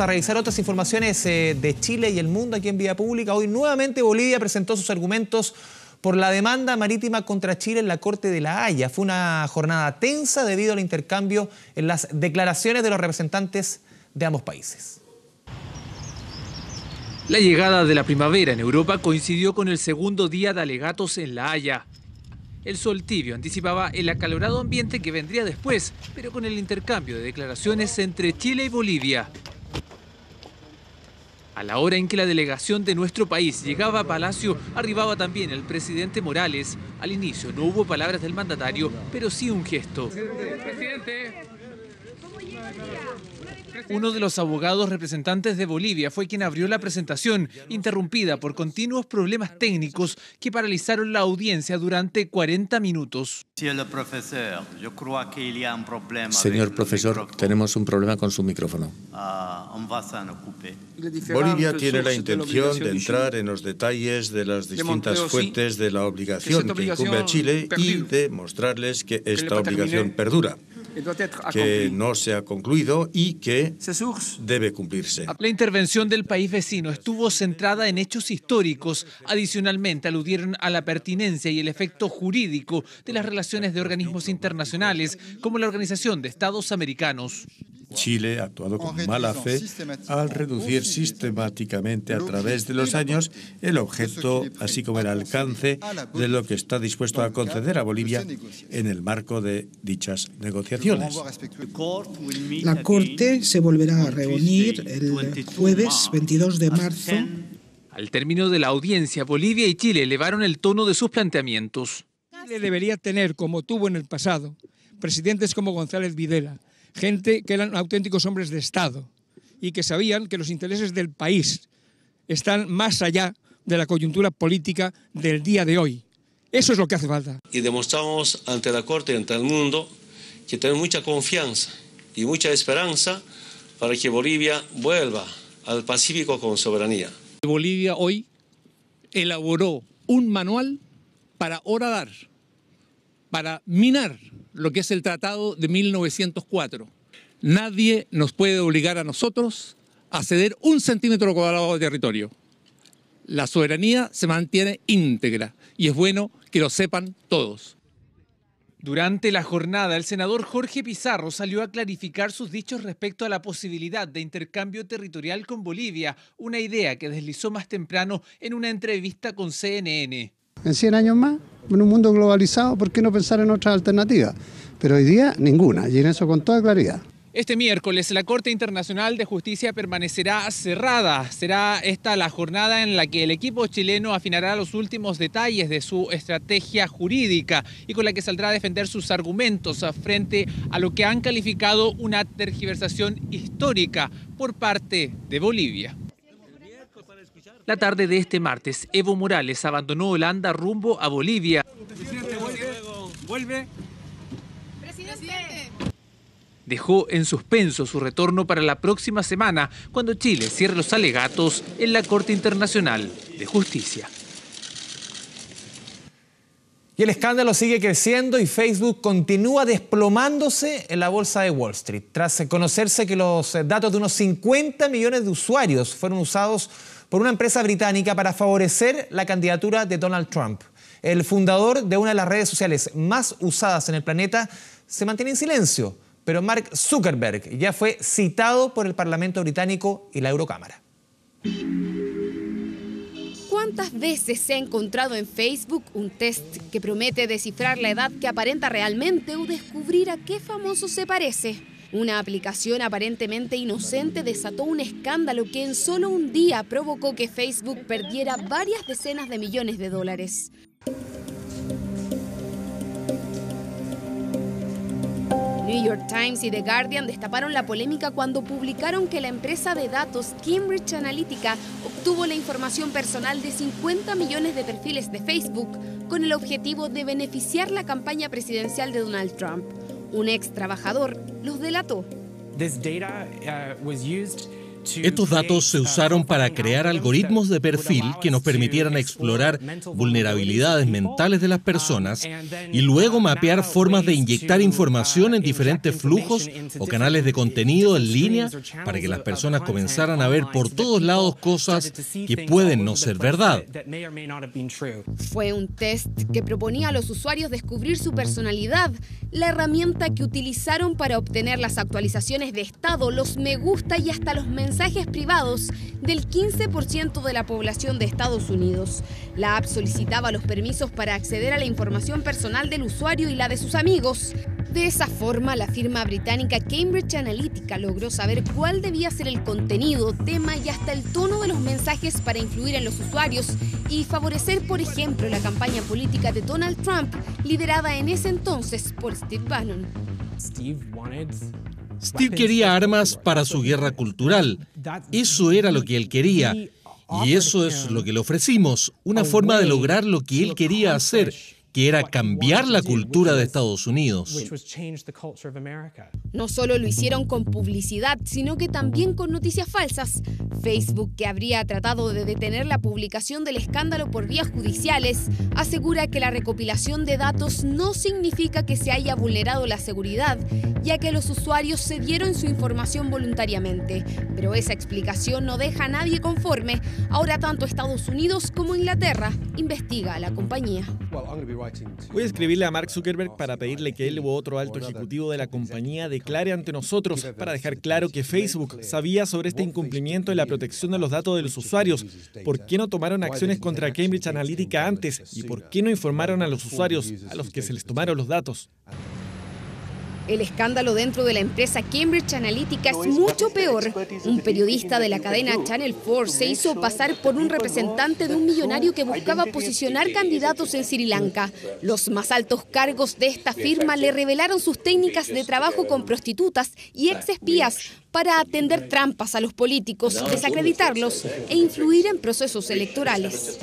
[SPEAKER 1] A revisar otras informaciones de Chile y el mundo aquí en Vía Pública. Hoy nuevamente Bolivia presentó sus argumentos por la demanda marítima contra Chile en la Corte de La Haya. Fue una jornada tensa debido al intercambio en las declaraciones de los representantes de ambos países.
[SPEAKER 5] La llegada de la primavera en Europa coincidió con el segundo día de alegatos en La Haya. El sol tibio anticipaba el acalorado ambiente que vendría después, pero con el intercambio de declaraciones entre Chile y Bolivia. A la hora en que la delegación de nuestro país llegaba a Palacio, arribaba también el presidente Morales. Al inicio no hubo palabras del mandatario, pero sí un gesto. Uno de los abogados representantes de Bolivia fue quien abrió la presentación, interrumpida por continuos problemas técnicos que paralizaron la audiencia durante 40 minutos.
[SPEAKER 6] Señor profesor, tenemos un problema con su micrófono.
[SPEAKER 7] Bolivia tiene la intención de entrar en los detalles de las distintas fuentes de la obligación que incumbe a Chile y de mostrarles que esta obligación perdura, que no se ha concluido y que debe cumplirse.
[SPEAKER 5] La intervención del país vecino estuvo centrada en hechos históricos. Adicionalmente, aludieron a la pertinencia y el efecto jurídico de las relaciones de organismos internacionales, como la Organización de Estados Americanos.
[SPEAKER 7] Chile ha actuado con mala fe al reducir sistemáticamente a través de los años el objeto, así como el alcance de lo que está dispuesto a conceder a Bolivia en el marco de dichas negociaciones.
[SPEAKER 8] La Corte se volverá a reunir el jueves 22 de marzo.
[SPEAKER 5] Al término de la audiencia, Bolivia y Chile elevaron el tono de sus planteamientos.
[SPEAKER 9] Chile debería tener, como tuvo en el pasado, presidentes como González Videla, gente que eran auténticos hombres de Estado y que sabían que los intereses del país están más allá de la coyuntura política del día de hoy. Eso es lo que hace falta.
[SPEAKER 10] Y demostramos ante la Corte y ante el mundo que tenemos mucha confianza y mucha esperanza para que Bolivia vuelva al Pacífico con soberanía.
[SPEAKER 9] Bolivia hoy elaboró un manual para horadar, para minar lo que es el Tratado de 1904. Nadie nos puede obligar a nosotros a ceder 1 centímetro cuadrado de territorio. La soberanía se mantiene íntegra y es bueno que lo sepan todos.
[SPEAKER 5] Durante la jornada, el senador Jorge Pizarro salió a clarificar sus dichos respecto a la posibilidad de intercambio territorial con Bolivia, una idea que deslizó más temprano en una entrevista con CNN.
[SPEAKER 11] En 100 años más, en un mundo globalizado, ¿por qué no pensar en otras alternativas? Pero hoy día ninguna, y en eso con toda claridad.
[SPEAKER 5] Este miércoles la Corte Internacional de Justicia permanecerá cerrada. Será esta la jornada en la que el equipo chileno afinará los últimos detalles de su estrategia jurídica y con la que saldrá a defender sus argumentos frente a lo que han calificado una tergiversación histórica por parte de Bolivia. La tarde de este martes, Evo Morales abandonó Holanda rumbo a Bolivia.
[SPEAKER 12] Vuelve.
[SPEAKER 5] Dejó en suspenso su retorno para la próxima semana, cuando Chile cierre los alegatos en la Corte Internacional de Justicia.
[SPEAKER 1] Y el escándalo sigue creciendo y Facebook continúa desplomándose en la bolsa de Wall Street. Tras conocerse que los datos de unos 50 millones de usuarios fueron usados por una empresa británica para favorecer la candidatura de Donald Trump. El fundador de una de las redes sociales más usadas en el planeta se mantiene en silencio, pero Mark Zuckerberg ya fue citado por el Parlamento británico y la Eurocámara.
[SPEAKER 13] ¿Cuántas veces se ha encontrado en Facebook un test que promete descifrar la edad que aparenta realmente o descubrir a qué famoso se parece? Una aplicación aparentemente inocente desató un escándalo que en solo un día provocó que Facebook perdiera varias decenas de millones de dólares. New York Times y The Guardian destaparon la polémica cuando publicaron que la empresa de datos Cambridge Analytica obtuvo la información personal de 50 millones de perfiles de Facebook con el objetivo de beneficiar la campaña presidencial de Donald Trump. Un ex trabajador los delató.
[SPEAKER 14] Estos datos se usaron para crear algoritmos de perfil que nos permitieran explorar vulnerabilidades mentales de las personas y luego mapear formas de inyectar información en diferentes flujos o canales de contenido en línea para que las personas comenzaran a ver por todos lados cosas que pueden no ser verdad.
[SPEAKER 13] Fue un test que proponía a los usuarios descubrir su personalidad, la herramienta que utilizaron para obtener las actualizaciones de estado, los me gusta y hasta los mensajes privados del 15% de la población de Estados Unidos. La app solicitaba los permisos para acceder a la información personal del usuario y la de sus amigos. De esa forma, la firma británica Cambridge Analytica logró saber cuál debía ser el contenido, tema y hasta el tono de los mensajes para influir en los usuarios y favorecer, por ejemplo, la campaña política de Donald Trump, liderada en ese entonces por Steve Bannon.
[SPEAKER 14] Steve quería armas para su guerra cultural. Eso era lo que él quería. Y eso es lo que le ofrecimos, una forma de lograr lo que él quería hacer, que era cambiar la cultura de Estados Unidos.
[SPEAKER 13] No solo lo hicieron con publicidad, sino que también con noticias falsas. Facebook, que habría tratado de detener la publicación del escándalo por vías judiciales, asegura que la recopilación de datos no significa que se haya vulnerado la seguridad, ya que los usuarios cedieron su información voluntariamente. Pero esa explicación no deja a nadie conforme. Ahora tanto Estados Unidos como Inglaterra investiga a la compañía.
[SPEAKER 15] Voy a escribirle a Mark Zuckerberg para pedirle que él u otro alto ejecutivo de la compañía declare ante nosotros para dejar claro que Facebook sabía sobre este incumplimiento en la protección de los datos de los usuarios. ¿Por qué no tomaron acciones contra Cambridge Analytica antes? ¿Y por qué no informaron a los usuarios a los que se les tomaron los datos?
[SPEAKER 13] El escándalo dentro de la empresa Cambridge Analytica es mucho peor. Un periodista de la cadena Channel 4 se hizo pasar por un representante de un millonario que buscaba posicionar candidatos en Sri Lanka. Los más altos cargos de esta firma le revelaron sus técnicas de trabajo con prostitutas y exespías para atender trampas a los políticos, desacreditarlos e influir en procesos electorales.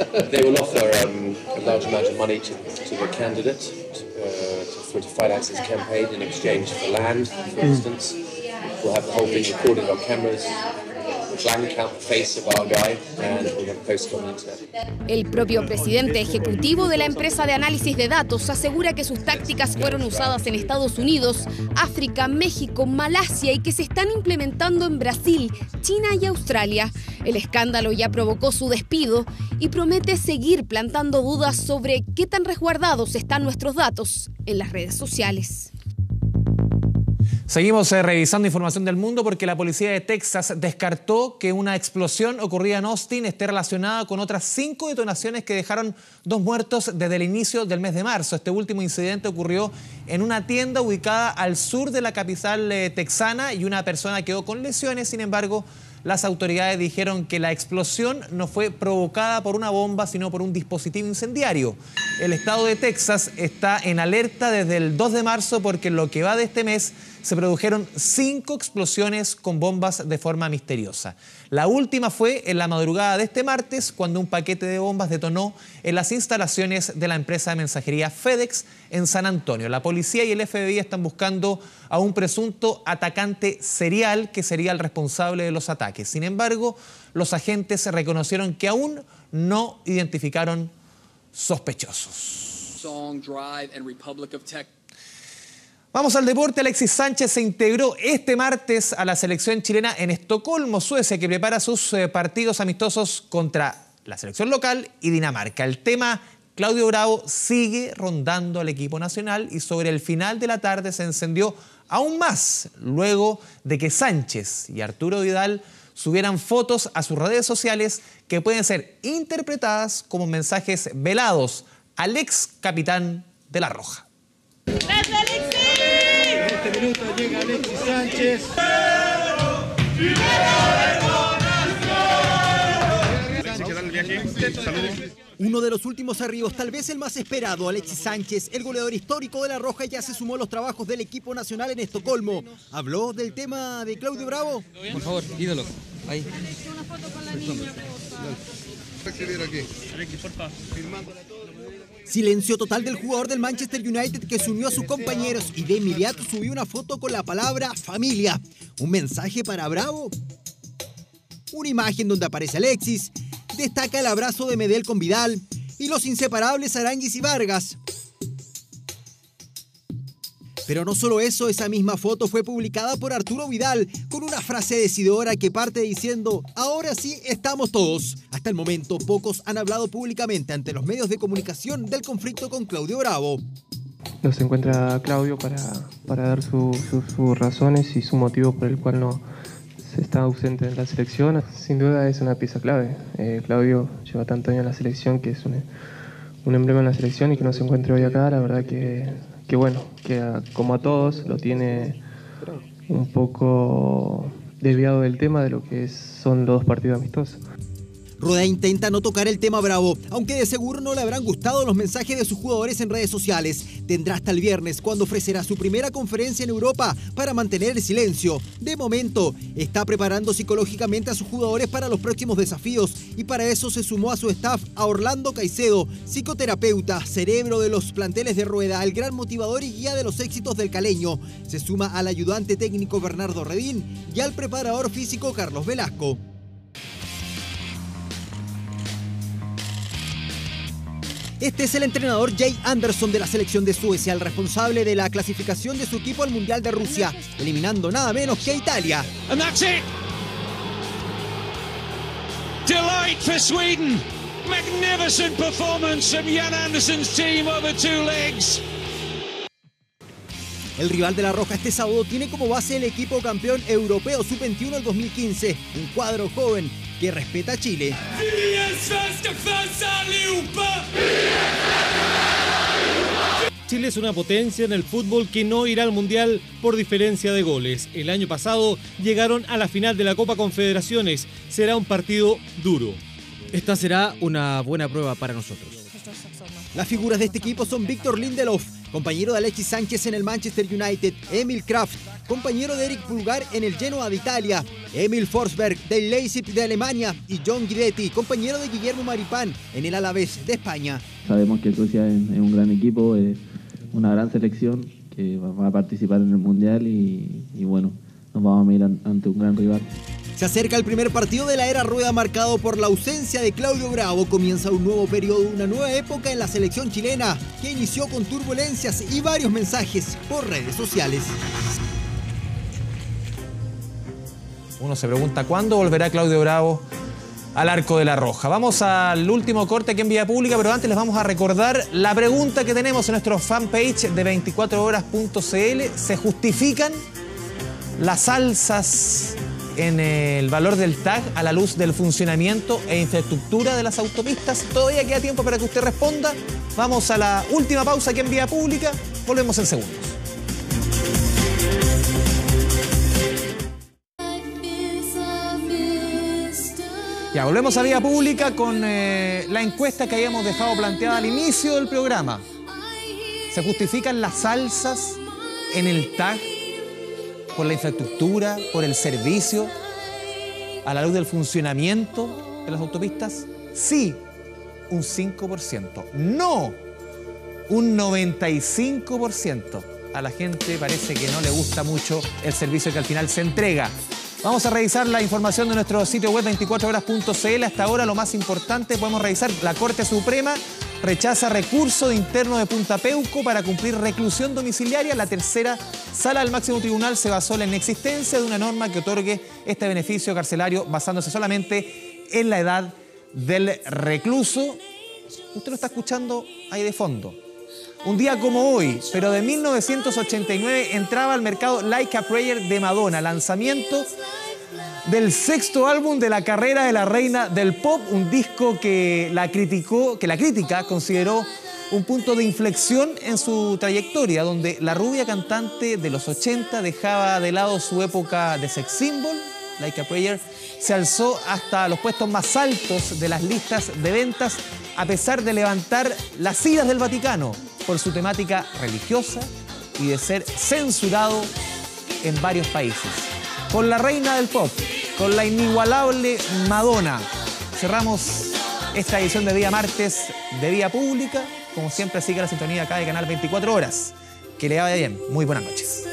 [SPEAKER 16] To finance his campaign in exchange for land, for instance. We'll have the whole thing recorded on cameras, blank out the face of our guy, and we're going to post it on the internet.
[SPEAKER 13] El propio presidente ejecutivo de la empresa de análisis de datos asegura que sus tácticas fueron usadas en Estados Unidos, África, México, Malasia y que se están implementando en Brasil, China y Australia. El escándalo ya provocó su despido y promete seguir plantando dudas sobre qué tan resguardados están nuestros datos en las redes sociales.
[SPEAKER 1] Seguimos revisando información del mundo porque la policía de Texas descartó que una explosión ocurrida en Austin esté relacionada con otras 5 detonaciones que dejaron 2 muertos desde el inicio del mes de marzo. Este último incidente ocurrió en una tienda ubicada al sur de la capital texana y una persona quedó con lesiones. Sin embargo, las autoridades dijeron que la explosión no fue provocada por una bomba, sino por un dispositivo incendiario. El estado de Texas está en alerta desde el 2 de marzo porque en lo que va de este mes se produjeron 5 explosiones con bombas de forma misteriosa. La última fue en la madrugada de este martes, cuando un paquete de bombas detonó en las instalaciones de la empresa de mensajería FedEx en San Antonio. La policía y el FBI están buscando a un presunto atacante serial que sería el responsable de los ataques. Sin embargo, los agentes reconocieron que aún no identificaron sospechosos. Vamos al deporte. Alexis Sánchez se integró este martes a la selección chilena en Estocolmo, Suecia, que prepara sus partidos amistosos contra la selección local y Dinamarca. El tema Claudio Bravo sigue rondando al equipo nacional y sobre el final de la tarde se encendió aún más luego de que Sánchez y Arturo Vidal subieran fotos a sus redes sociales que pueden ser interpretadas como mensajes velados al ex capitán de La Roja.
[SPEAKER 17] ¡Gracias, Alexis! En este minuto llega Alexis Sánchez.
[SPEAKER 18] Uno de los últimos arribos, tal vez el más esperado, Alexis Sánchez, el goleador histórico de La Roja, ya se sumó a los trabajos del equipo nacional en Estocolmo. ¿Habló del tema de Claudio Bravo?
[SPEAKER 19] Por favor, ídolo. Ahí.
[SPEAKER 17] Una foto con la niña.
[SPEAKER 19] Alexis, por favor.
[SPEAKER 18] Silencio total del jugador del Manchester United que se unió a sus compañeros y de inmediato subió una foto con la palabra familia. ¿Un mensaje para Bravo? Una imagen donde aparece Alexis, destaca el abrazo de Medel con Vidal y los inseparables Aránguiz y Vargas. Pero no solo eso, esa misma foto fue publicada por Arturo Vidal con una frase decidora que parte diciendo: ahora sí estamos todos. Hasta el momento, pocos han hablado públicamente ante los medios de comunicación del conflicto con Claudio Bravo.
[SPEAKER 20] No se encuentra Claudio para dar sus razones y su motivo por el cual no se está ausente en la selección. Sin duda es una pieza clave. Claudio lleva tanto años en la selección que es un emblema en la selección, y que no se encuentre hoy acá, la verdad que bueno, que como a todos lo tiene un poco desviado del tema de lo que son los 2 partidos amistosos.
[SPEAKER 18] Rueda intenta no tocar el tema Bravo, aunque de seguro no le habrán gustado los mensajes de sus jugadores en redes sociales. Tendrá hasta el viernes, cuando ofrecerá su primera conferencia en Europa, para mantener el silencio. De momento, está preparando psicológicamente a sus jugadores para los próximos desafíos, y para eso se sumó a su staff a Orlando Caicedo, psicoterapeuta, cerebro de los planteles de Rueda, el gran motivador y guía de los éxitos del caleño. Se suma al ayudante técnico Bernardo Redín y al preparador físico Carlos Velasco. Este es el entrenador Jay Anderson de la selección de Suecia, el responsable de la clasificación de su equipo al Mundial de Rusia, eliminando nada menos que a Italia.
[SPEAKER 21] And that's it. Delight for Sweden. Magnificent performance from Jan Andersson's team over 2 legs.
[SPEAKER 18] El rival de La Roja este sábado tiene como base el equipo campeón europeo sub-21 del 2015, un cuadro joven que respeta a Chile.
[SPEAKER 15] Chile es una potencia en el fútbol que no irá al Mundial por diferencia de goles. El año pasado llegaron a la final de la Copa Confederaciones. Será un partido duro.
[SPEAKER 19] Esta será una buena prueba para nosotros.
[SPEAKER 18] Las figuras de este equipo son Victor Lindelof, compañero de Alexis Sánchez en el Manchester United, Emil Kraft, compañero de Eric Pulgar en el Genoa de Italia, Emil Forsberg del Leipzig de Alemania y John Guidetti, compañero de Guillermo Maripán en el Alavés de España.
[SPEAKER 22] Sabemos que Suecia es un gran equipo, es una gran selección que va a participar en el Mundial y bueno, nos vamos a medir ante un gran rival.
[SPEAKER 18] Se acerca el primer partido de la era Rueda, marcado por la ausencia de Claudio Bravo. Comienza un nuevo periodo, una nueva época en la selección chilena, que inició con turbulencias y varios mensajes por redes sociales.
[SPEAKER 1] Uno se pregunta cuándo volverá Claudio Bravo al arco de La Roja. Vamos al último corte aquí en Vía Pública, pero antes les vamos a recordar la pregunta que tenemos en nuestro fanpage de 24horas.cl. ¿Se justifican las alzas en el valor del TAG a la luz del funcionamiento e infraestructura de las autopistas? Todavía queda tiempo para que usted responda. Vamos a la última pausa aquí en Vía Pública. Volvemos en segundos. Ya, volvemos a Vía Pública con la encuesta que habíamos dejado planteada al inicio del programa. ¿Se justifican las alzas en el TAG por la infraestructura, por el servicio, a la luz del funcionamiento de las autopistas? Sí, un 5%. No, un 95%. A la gente parece que no le gusta mucho el servicio que al final se entrega. Vamos a revisar la información de nuestro sitio web 24horas.cl. Hasta ahora lo más importante, podemos revisar: la Corte Suprema rechaza recurso interno de Punta Peuco para cumplir reclusión domiciliaria. La tercera sala del máximo tribunal se basó en la inexistencia de una norma que otorgue este beneficio carcelario basándose solamente en la edad del recluso. Usted lo está escuchando ahí de fondo. Un día como hoy, pero de 1989, entraba al mercado Like a Prayer de Madonna, lanzamiento del 6º álbum de la carrera de la reina del pop, un disco que la crítica consideró un punto de inflexión en su trayectoria, donde la rubia cantante de los 80 dejaba de lado su época de sex symbol. Like a Prayer se alzó hasta los puestos más altos de las listas de ventas, a pesar de levantar las iras del Vaticano por su temática religiosa y de ser censurado en varios países. Con la reina del pop, con la inigualable Madonna, cerramos esta edición de día martes de Vía Pública. Como siempre, sigue la sintonía acá de Canal 24 Horas. Que le vaya bien. Muy buenas noches.